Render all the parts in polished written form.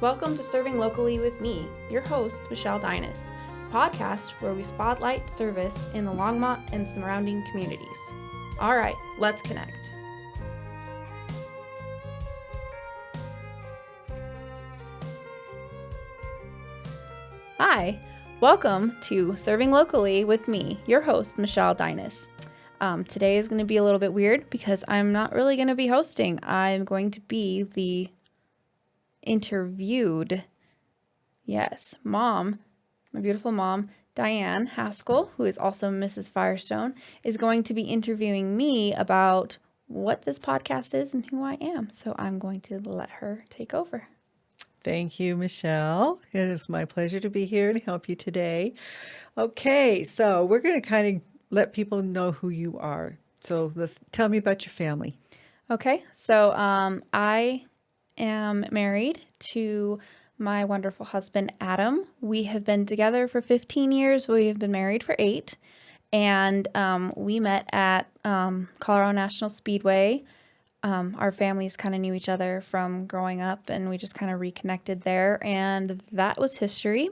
Welcome to Serving Locally with me, your host, Michelle Dinas, a podcast where we spotlight service in the Longmont and surrounding communities. All right, let's connect. Hi, welcome to Serving Locally with me, your host, Michelle Dinas. Today is going to be a little bit weird because I'm not really going to be hosting. I'm going to be the interviewed. Yes, mom, my beautiful mom, Diane Haskell, who is also Mrs. Firestone, is going to be interviewing me about what this podcast is and who I am. So I'm going to let her take over. Thank you, Michelle. It is my pleasure to be here to help you today. Okay, so we're going to kind of let people know who you are. So tell me about your family. Okay, so I am married to my wonderful husband, Adam. We have been together for 15 years. We have been married for 8. And we met at Colorado National Speedway. Our families kind of knew each other from growing up, and we just kind of reconnected there. And that was history.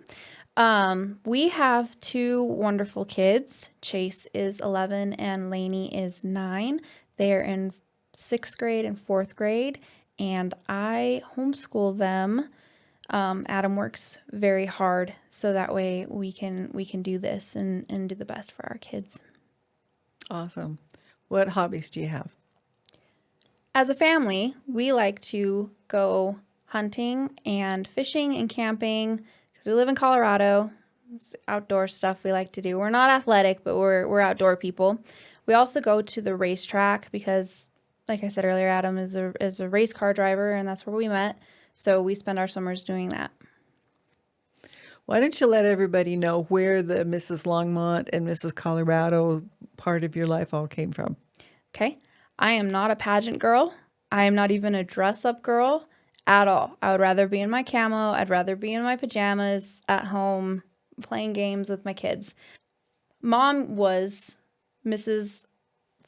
We have 2 wonderful kids. Chase is 11 and Lainey is 9. They're in 6th grade and 4th grade, and I homeschool them. Adam works very hard, so that way we can do this and do the best for our kids. Awesome. What hobbies do you have? As a family, we like to go hunting and fishing and camping because we live in Colorado. It's outdoor stuff we like to do. We're not athletic, but we're outdoor people. We also go to the racetrack because, like I said earlier, Adam is a race car driver, and that's where we met. So we spend our summers doing that. Why don't you let everybody know where the Mrs. Longmont and Mrs. Colorado part of your life all came from? Okay. I am not a pageant girl. I am not even a dress-up girl at all. I would rather be in my camo. I'd rather be in my pajamas at home playing games with my kids. Mom was Mrs.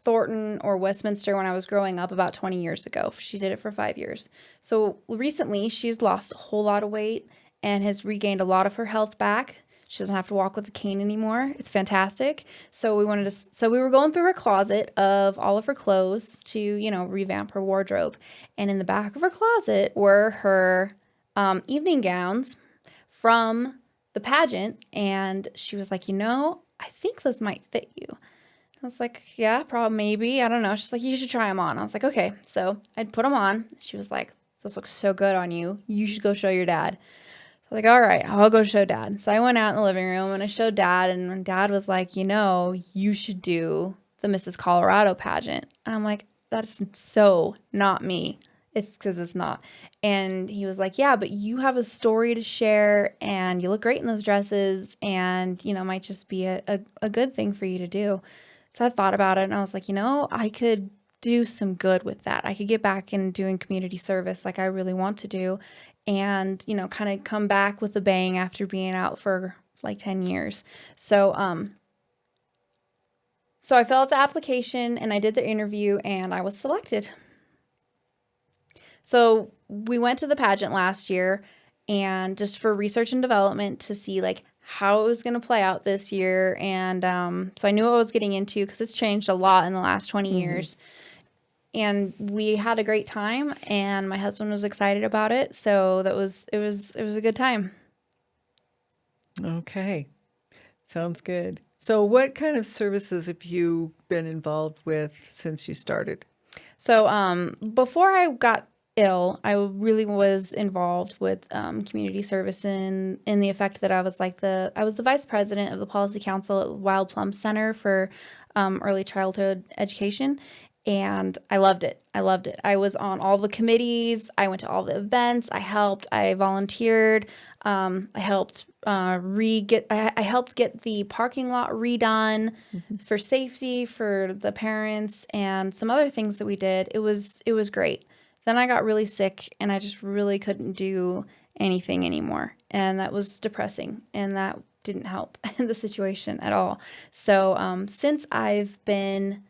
Thornton or Westminster when I was growing up about 20 years ago. She did it for 5 years. So recently she's lost a whole lot of weight and has regained a lot of her health back. She doesn't have to walk with a cane anymore. It's fantastic. So we were going through her closet of all of her clothes to, revamp her wardrobe. And in the back of her closet were her evening gowns from the pageant. And she was like, I think those might fit you. I was like, yeah, probably, maybe. I don't know. She's like, you should try them on. I was like, okay. So I'd put them on. She was like, those look so good on you. You should go show your dad. So I was like, all right, I'll go show Dad. So I went out in the living room and I showed Dad. And Dad was like, you should do the Mrs. Colorado pageant. And I'm like, that's so not me. It's because it's not. And he was like, yeah, but you have a story to share and you look great in those dresses and, might just be a good thing for you to do. So I thought about it and I was like, I could do some good with that. I could get back in doing community service like I really want to do and, kind of come back with a bang after being out for like 10 years. So I filled out the application and I did the interview and I was selected. So we went to the pageant last year and just for research and development to see like how it was going to play out this year. And so I knew what I was getting into because it's changed a lot in the last 20 years. And we had a great time and my husband was excited about it. So it was a good time. Okay. Sounds good. So what kind of services have you been involved with since you started? So before I got ill, I really was involved with community service in the effect that I was the vice president of the policy council at Wild Plum Center for early childhood education. And I loved it. I was on all the committees. I went to all the events. I helped. I volunteered. I helped I helped get the parking lot redone for safety for the parents and some other things that we did. It was great. Then I got really sick and I just really couldn't do anything anymore. And that was depressing and that didn't help the situation at all. So since I've been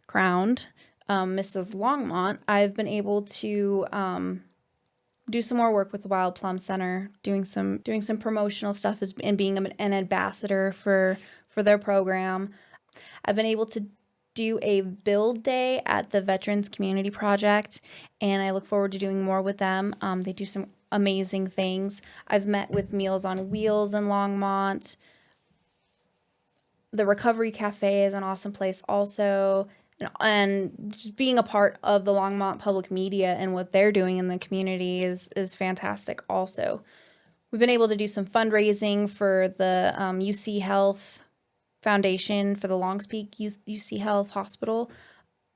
crowned Mrs. Longmont, I've been able to do some more work with the Wild Plum Center, doing some promotional stuff and being an ambassador for their program. I've been able to do a build day at the Veterans Community Project, and I look forward to doing more with them. They do some amazing things. I've met with Meals on Wheels in Longmont. The Recovery Cafe is an awesome place also. And just being a part of the Longmont public media and what they're doing in the community is fantastic also. We've been able to do some fundraising for the UC Health Foundation for the Longs Peak UC Health Hospital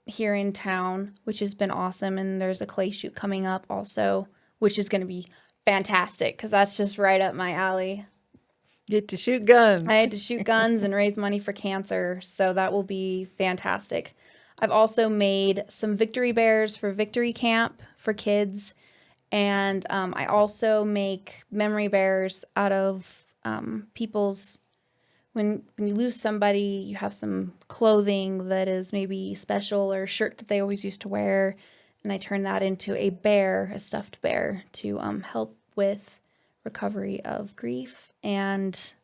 here in town, which has been awesome. And there's a clay shoot coming up also, which is going to be fantastic because that's just right up my alley. Get to shoot I guns. had to shoot guns and raise money for cancer, so that will be fantastic. I've also made some victory bears for Victory Camp for kids, and I also make memory bears out of people's. When you lose somebody, you have some clothing that is maybe special or a shirt that they always used to wear, and I turn that into a bear, a stuffed bear, to help with recovery of grief and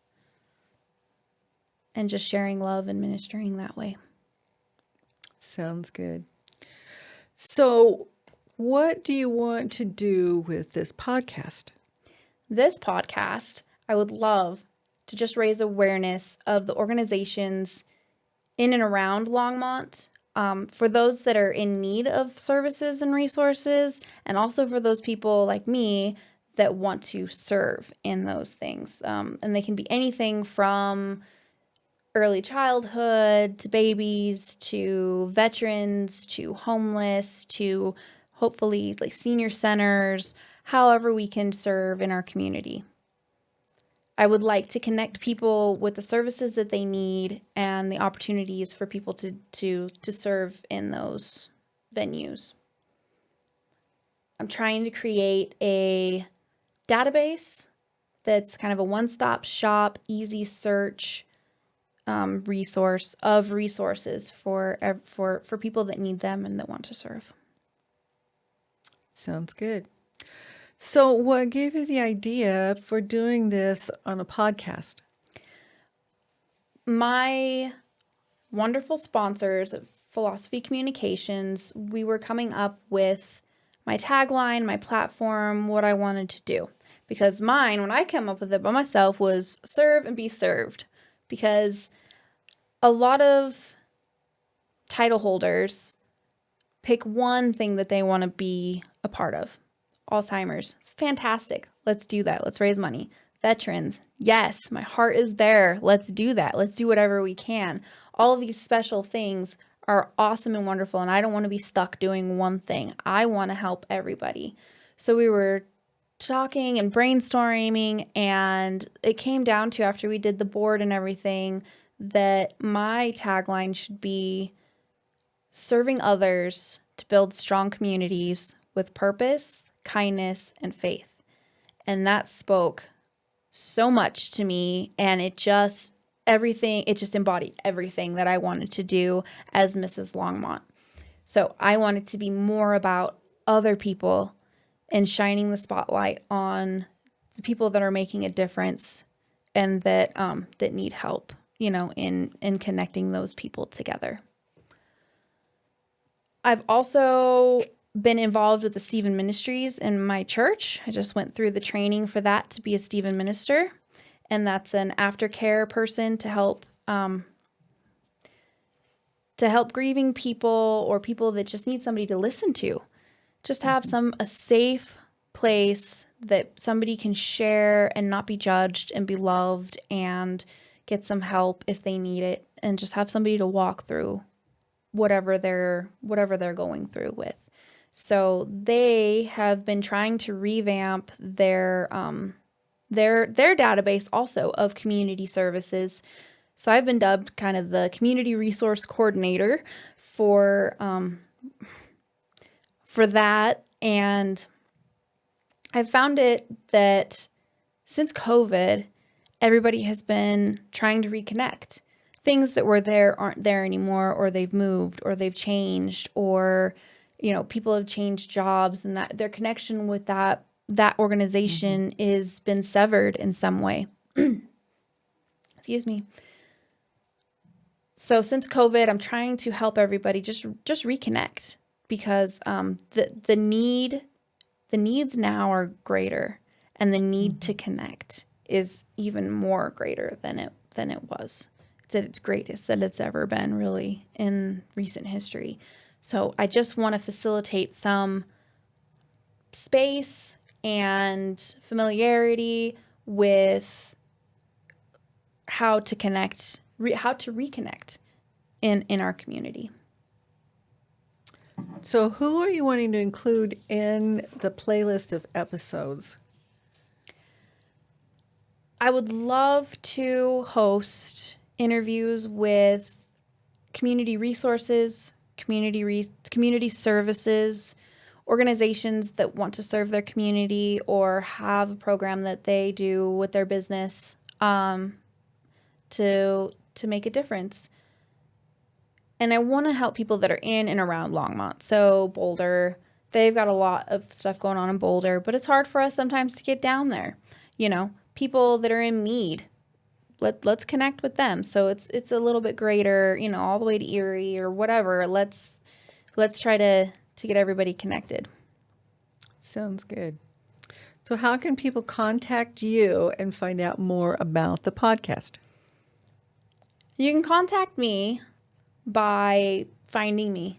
just sharing love and ministering that way. Sounds good. So, what do you want to do with this podcast? This podcast, I would love to just raise awareness of the organizations in and around Longmont, for those that are in need of services and resources, and also for those people like me that want to serve in those things. And they can be anything from early childhood to babies to veterans to homeless to hopefully like senior centers, however we can serve in our community. I would like to connect people with the services that they need and the opportunities for people to serve in those venues. I'm trying to create a database that's kind of a one-stop shop, easy search resource of resources for people that need them and that want to serve. Sounds good. So, what gave you the idea for doing this on a podcast? My wonderful sponsors at Philosophy Communications, we were coming up with my tagline, my platform, what I wanted to do. Because mine, when I came up with it by myself, was serve and be served. Because a lot of title holders pick one thing that they want to be a part of. Alzheimer's, it's fantastic. Let's do that. Let's raise money. Veterans, yes, my heart is there. Let's do that. Let's do whatever we can. All of these special things are awesome and wonderful, and I don't want to be stuck doing one thing. I want to help everybody. So we were talking and brainstorming, and it came down to, after we did the board and everything, that my tagline should be serving others to build strong communities with purpose, kindness, and faith. And that spoke so much to me, and it just embodied everything that I wanted to do as Mrs. Longmont. So I wanted to be more about other people and shining the spotlight on the people that are making a difference and that need help, in connecting those people together. I've also been involved with the Stephen Ministries in my church. I just went through the training for that to be a Stephen minister, and that's an aftercare person to help grieving people or people that just need somebody to listen to. Just have a safe place that somebody can share and not be judged and be loved and get some help if they need it, and just have somebody to walk through whatever they're going through with. So they have been trying to revamp their database also of community services. So I've been dubbed kind of the community resource coordinator for that. And I've found it that since COVID, everybody has been trying to reconnect. Things that were there aren't there anymore, or they've moved, or they've changed, or people have changed jobs, and that their connection with that that Mm-hmm. organization is been severed in some way. Excuse me. So since COVID, I'm trying to help everybody just reconnect because the needs now are greater, and the need Mm-hmm. to connect is even more greater than it was. It's at its greatest that it's ever been, really, in recent history. So I just want to facilitate some space and familiarity with how to connect, how to reconnect in our community. So, who are you wanting to include in the playlist of episodes? I would love to host interviews with community resources, community services, organizations that want to serve their community or have a program that they do with their business, to make a difference. And I want to help people that are in and around Longmont. So Boulder, they've got a lot of stuff going on in Boulder, but it's hard for us sometimes to get down there. People that are in Meade, let's connect with them. So it's a little bit greater, all the way to Erie or whatever. Let's try to get everybody connected. Sounds good. So, how can people contact you and find out more about the podcast? You can contact me by finding me.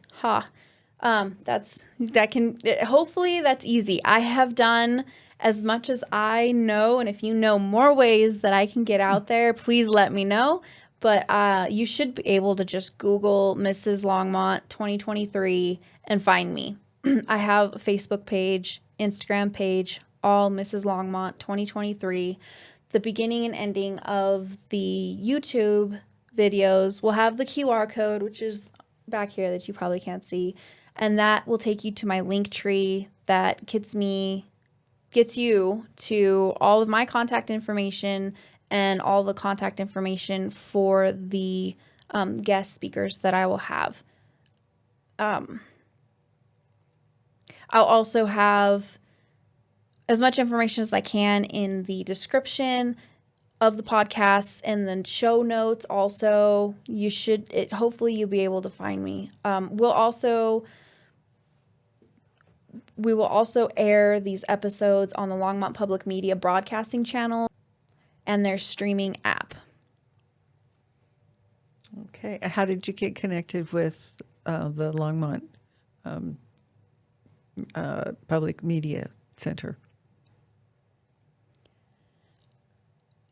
Hopefully that's easy. I have done as much as I know, and if you know more ways that I can get out there, please let me know. But you should be able to just Google Mrs. Longmont 2023 and find me. I have a Facebook page, Instagram page, all Mrs. Longmont 2023. The beginning and ending of the YouTube videos will have the QR code, which is back here that you probably can't see. And that will take you to my link tree that gets you to all of my contact information and all the contact information for the guest speakers that I will have. I'll also have as much information as I can in the description of the podcast and then show notes. Also, hopefully you'll be able to find me. We will also air these episodes on the Longmont Public Media Broadcasting Channel and their streaming app. Okay. How did you get connected with the Longmont Public Media Center?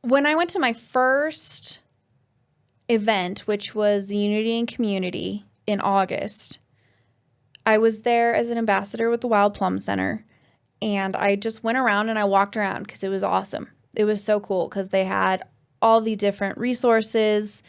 When I went to my first event, which was the Unity and Community in August, I was there as an ambassador with the Wild Plum Center, and I just went around and I walked around because it was awesome. It was so cool because they had all the different resources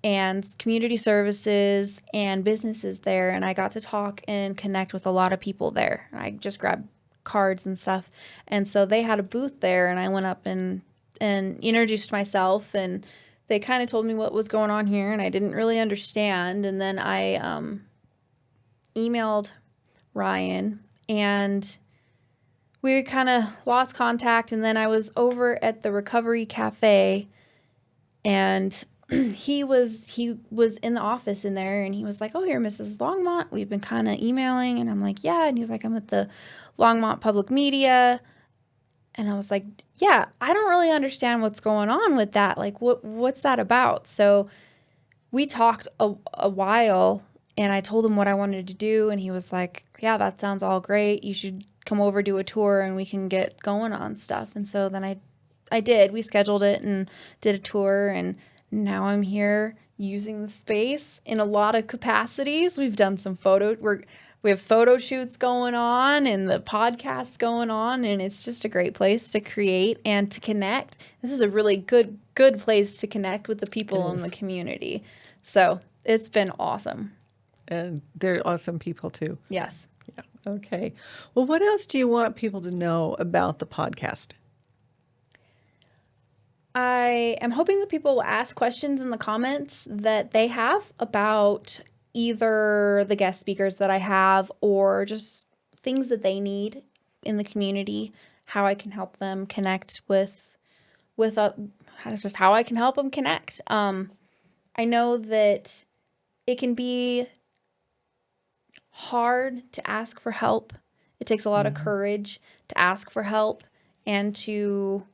and community services and businesses there, and I got to talk and connect with a lot of people there. I just grabbed cards and stuff, and so they had a booth there, and I went up and introduced myself, and they kind of told me what was going on here, and I didn't really understand, and then I emailed Ryan, and we kind of lost contact, and then I was over at the Recovery Cafe, and he was in the office in there, and he was like, "Oh, you're Mrs. Longmont. We've been kind of emailing," and I'm like, "Yeah," and he's like, "I'm at the Longmont Public Media," and I was like, "Yeah, I don't really understand what's going on with that. Like, what's that about?" So we talked a while, and I told him what I wanted to do, and he was like, "Yeah, that sounds all great. You should come over, do a tour, and we can get going on stuff." And so then I did. We scheduled it and did a tour, and now I'm here using the space in a lot of capacities. We've done some we have photo shoots going on and the podcast going on, and it's just a great place to create and to connect. This is a really good place to connect with the It people in the is. community. So it's been awesome. And they're awesome people too. Yes. Yeah. Okay. Well, what else do you want people to know about the podcast? I am hoping that people will ask questions in the comments that they have about either the guest speakers that I have or just things that they need in the community. how I can help them connect with just how I can help them connect. I know that it can be hard to ask for help. It takes a lot of courage to ask for help and to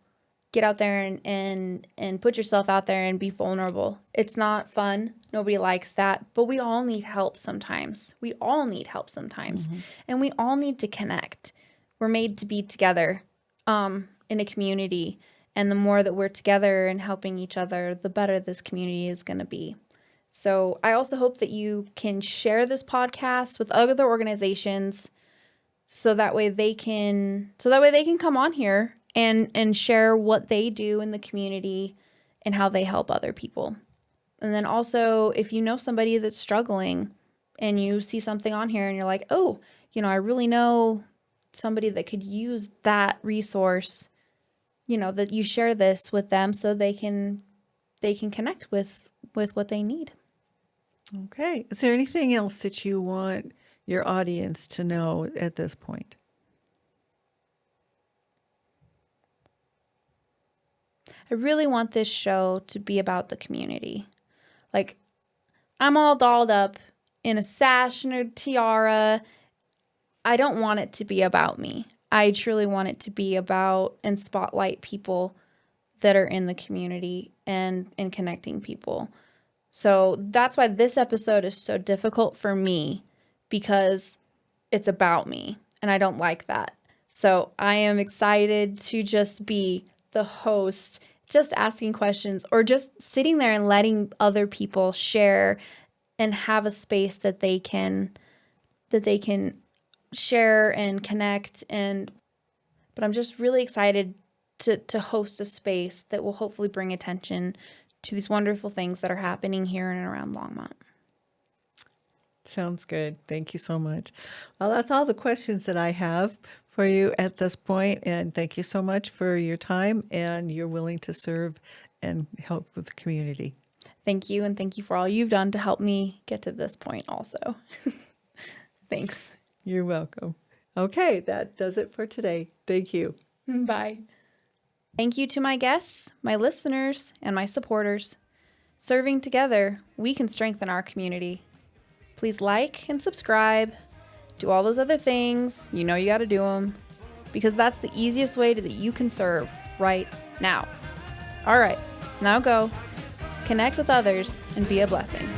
get out there and put yourself out there and be vulnerable. It's not fun. Nobody likes that, but we all need help sometimes. We all need help sometimes. And we all need to connect. We're made to be together in a community. And the more that we're together and helping each other, the better this community is going to be. So I also hope that you can share this podcast with other organizations so that way they can come on here and share what they do in the community and how they help other people. And then also, if you know somebody that's struggling and you see something on here and you're like, oh, I really know somebody that could use that resource, that you share this with them so they can connect with what they need. Okay. Is there anything else that you want your audience to know at this point? I really want this show to be about the community. Like, I'm all dolled up in a sash and a tiara. I don't want it to be about me. I truly want it to be about and spotlight people that are in the community and connecting people. So that's why this episode is so difficult for me, because it's about me and I don't like that. So I am excited to just be the host, just asking questions or just sitting there and letting other people share and have a space that they can share and connect. But I'm just really excited to host a space that will hopefully bring attention to these wonderful things that are happening here and around Longmont. Sounds good. Thank you so much. Well, that's all the questions that I have for you at this point. And thank you so much for your time and you're willing to serve and help with the community. Thank you. And thank you for all you've done to help me get to this point also. Thanks. You're welcome. Okay, that does it for today. Thank you. Bye. Thank you to my guests, my listeners, and my supporters. Serving together, we can strengthen our community. Please like and subscribe. Do all those other things. You got to do them, because that's the easiest way that you can serve right now. All right, now go. Connect with others and be a blessing.